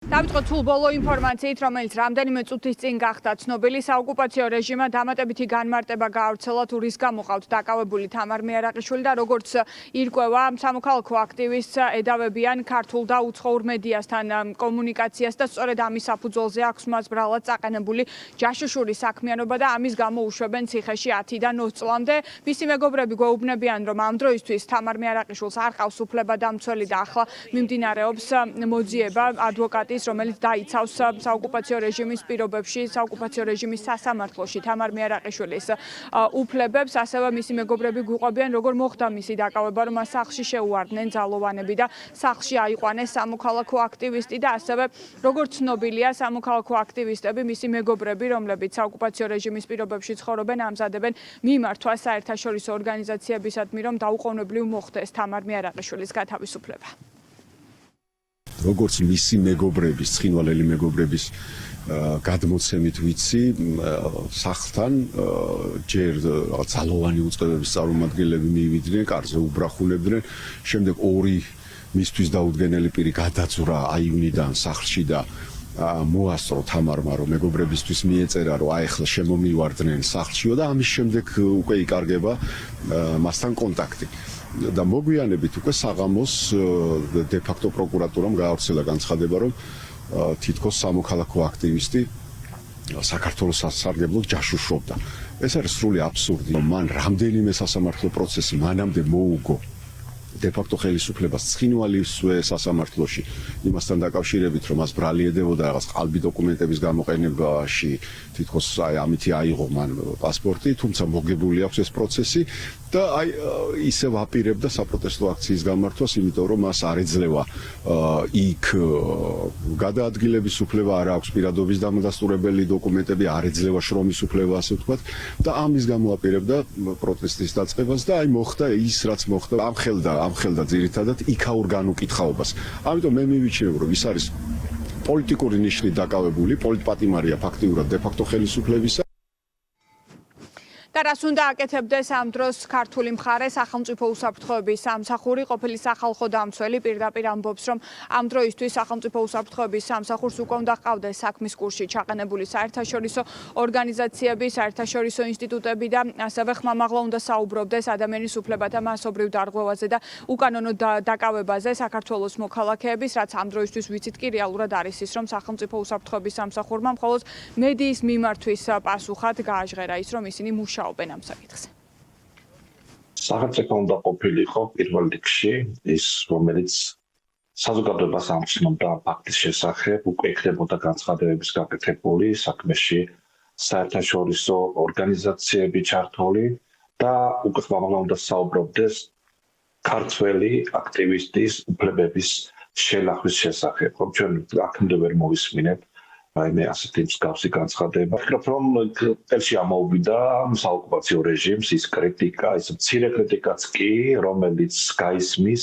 დავიწყოთ სულ ბოლო ინფორმაციით, რომელიც რამდენიმე წუთის წინ გახდა ცნობილი, საოკუპაციო რეჟიმმა დამატებითი განმარტება გაავრცელა თუ რის გამო ყავთ დაკავებული თამარ მეარაყიშვილი და როგორც ირკვევა, სამოქალაქო აქტივისტს ედავებიან ქართულ და უცხოურ მედიასთან კომუნიკაციას და სწორედ ამის საფუძველზე აქვს მას ბრალად წაყენებული ჯაშუშური საქმიანობა და ამის გამო უშვებენ ციხეში 10-დან 20 წლამდე. მისი მეგობრები გვეუბნებიან, რომ ამ დროისთვის თამარ მეარაყიშვილს არ ყავს უფლებადამცველი და ახლა მიმდინარეობს მოძიება ადვოკატის, რომელიც დაიცავს საოკუპაციო რეჟიმის პირობებში, საოკუპაციო რეჟიმის სასამართლოში თამარ მეარაყიშვილის უფლებებს, ასევე მისი მეგობრები გვიყვებიან, როგორ მოხდა მისი დაკავება, რომ მას სახლში შეუვარდნენ ძალოვანები და სახლში აიყვანეს სამოქალაქო აქტივისტი და ასევე როგორც ცნობილია, სამოქალაქო აქტივისტები, მისი მეგობრები, რომლებიც საოკუპაციო რეჟიმის პირობებში ცხოვრობენ, ამზადებენ მიმართვას საერთაშორისო ორგანიზაციებისადმი, რომ დაუყოვნებლივ მოხდეს თამარ მეარაყიშვილის გათავისუფლება. როგორც მისი მეგობრების, ცხინვალელი მეგობრების გადმოცემით ვიცი, სახლთან ჯერ ძალოვანი უწყებების წარმომადგენლები მივიდნენ, კარზე უბრახუნებდნენ, შემდეგ ორი მისთვის დაუდგენელი პირი გადაძვრა აივნიდან სახლში და მოასწრო თამარმა, რომ მეგობრებისთვის მიეწერა, რომ აეხლა შემომივარდნენ სახლშიო და ამის შემდეგ უკვე იკარგება მასთან კონტაქტი. და მოგვიანებით უკვე საღამოს დე-ფაქტო პროკურატურამ გაავრცელა განცხადება, რომ თითქოს სამოქალაქო აქტივისტი საქართველოს სასარგებლოდ ჯაშუშობდა. ეს არის სრული აბსურდი. მან რამდენიმე სასამართლო პროცესი მანამდე მოუგო დე-ფაქტო ხელისუფლებას ცხინვალისვე სასამართლოში იმასთან დაკავშირებით, რომ მას ბრალი ედებოდა რაღაც ყალბი დოკუმენტების გამოყენებაში, თითქოს ამითი აიღო მან პასპორტი, თუმცა მოგებული აქვს ეს პროცესი და ისევ აპირებდა საპროტესტო აქციის გამართვას, იმიტომ რომ მას არ ეძლევა იქ გადაადგილების უფლება, არ აქვს პირადობის დამადასტურებელი დოკუმენტები, არ ეძლევა შრომის უფლება, ასე ვთქვათ, და ამის გამო აპირებდა პროტესტის დაწყებას და მოხდა ის, რაც მოხდა, ამხელდა ძირითადად იქაურ განუკითხაობას. ამიტომ მე მივიჩნევ, რომ ის არის პოლიტიკური ნიშნით დაკავებული, პოლიტპატიმარია ფაქტიურად დე-ფაქტო ხელისუფლებისა. და რას უნდა აკეთებდეს ამ დროს ქართული მხარე, სახელმწიფო უსაფრთხოების სამსახური, ყოფილი სახალხო დამცველი პირდაპირ ამბობს, რომ ამ დროისთვის სახელმწიფო უსაფრთხოების სამსახურს უკვე უნდა ჰყავდეს საქმის კურსში ჩაყენებული საერთაშორისო ორგანიზაციები, საერთაშორისო ინსტიტუტები და ასევე ხმამაღლა უნდა საუბრობდეს ადამიანის უფლებათა მასობრივ დარღვევაზე და უკანონო დაკავებაზე საქართველოს მოქალაქეების, რაც ამ დროისთვის ვიცით კი რეალურად არის ის, რომ სახელმწიფო უსაფრთხოების სამსახურმა მხოლოდ მედიის მიმართვის პასუხად გააჟღერა ის, რომ ისინი მუშაობენ ამ საკითხზე. სახელმწიფო უნდა ყოფილიყო პირველ რიგში ის, რომელიც საზოგადოებას ამცნობდა ფაქტის შესახებ, უკვე იქნებოდა განცხადებების გაკეთებული საქმეში საერთაშორისო ორგანიზაციები ჩართული და უკვე ხმამაღლა უნდა საუბრობდეს ქართველი აქტივისტის უფლებების შელახვის შესახებ. რომ ჩვენ აქამდე ვერ მოვისმინეთ მე ასეთი მსგავსი განცხადება. ვფიქრობ, რომ წელში ამოუვიდა საოკუპაციო რეჟიმს ის კრიტიკა, ის მცირე კრიტიკაც კი, რომელიც გაისმის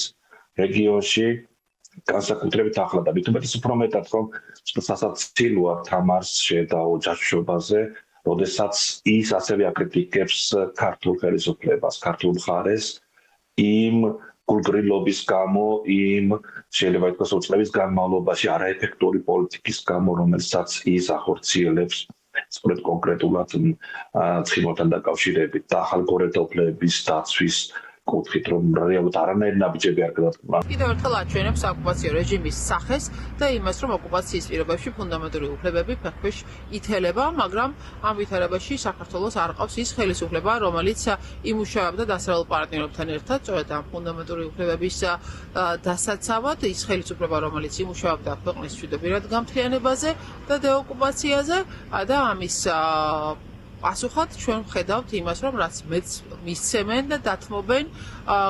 რეგიონში განსაკუთრებით ახლა და მით უმეტეს უფრო მეტად, რომ სასაცილოა თამარს შეედაო ჯაშუშობაზე, როდესაც ის ასევე აკრიტიკებს ქართულ ხელისუფლებას, ქართულ მხარეს იმ გულგრილობის გამო, იმ შეიძლება ითქვას წლების განმავლობაში არაეფექტური პოლიტიკის გამო, რომელსაც ის ახორციელებს სწორედ კონკრეტულად ცხინვალთან დაკავშირებით და ახალგორეთა უფლებების დაცვის კუთხით, რომ რეალურად არანაირი ნაბიჯები არ გადადგმა. კიდევ ერთხელ აჩვენებს ოკუპაციო რეჟიმის სახეს და იმას, რომ ოკუპაციის პირობებში ფუნდამენტური უფლებები ფეხქვეშ ითელება, მაგრამ ამ ვითარებაში საქართველოს არ ყავს ის ხელისუფლება, რომელიც იმუშავებდა დასავლელ პარტნიორებთან ერთად, სწორედ ამ ფუნდამენტური უფლებების დასაცავად, ის ხელისუფლება, რომელიც იმუშავებდა ქვეყნის მშვიდობიან გამთლიანებაზე და დეოკუპაციაზე და ამის პასუხად ჩვენ ვხედავთ იმას, რომ რაც მეც მისცემენ და დათმობენ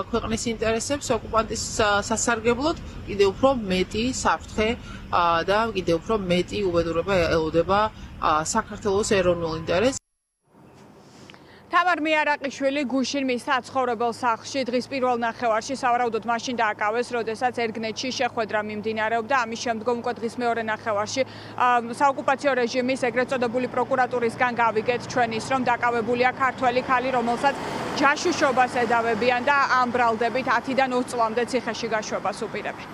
ქვეყნის ინტერესებს ოკუპანტის სასარგებლოდ, კიდევ უფრო მეტი საფრთხე და კიდევ უფრო მეტი უბედურება ელოდება საქართველოს ეროვნულ ინტერესს. თამარ მეარაყიშვილი გუშინ მის საცხოვრებელ სახლში დღის პირველ ნახევარში სავარაუდოდ მაშინ დააკავეს, როდესაც ერგნეთში შეხვედრა მიმდინარეობდა. ამის შემდგომ უკვე დღის მეორე ნახევარში საოკუპაციო რეჟიმის ეგრეთ წოდებული პროკურატურისგან გავიგეთ ჩვენ ის, რომ დაკავებულია ქართველი ქალი, რომელსაც ჯაშუშობას ედავებიან და ამ ბრალდებით 10-დან 20 წლამდე ციხეში გაშვებას უპირებენ.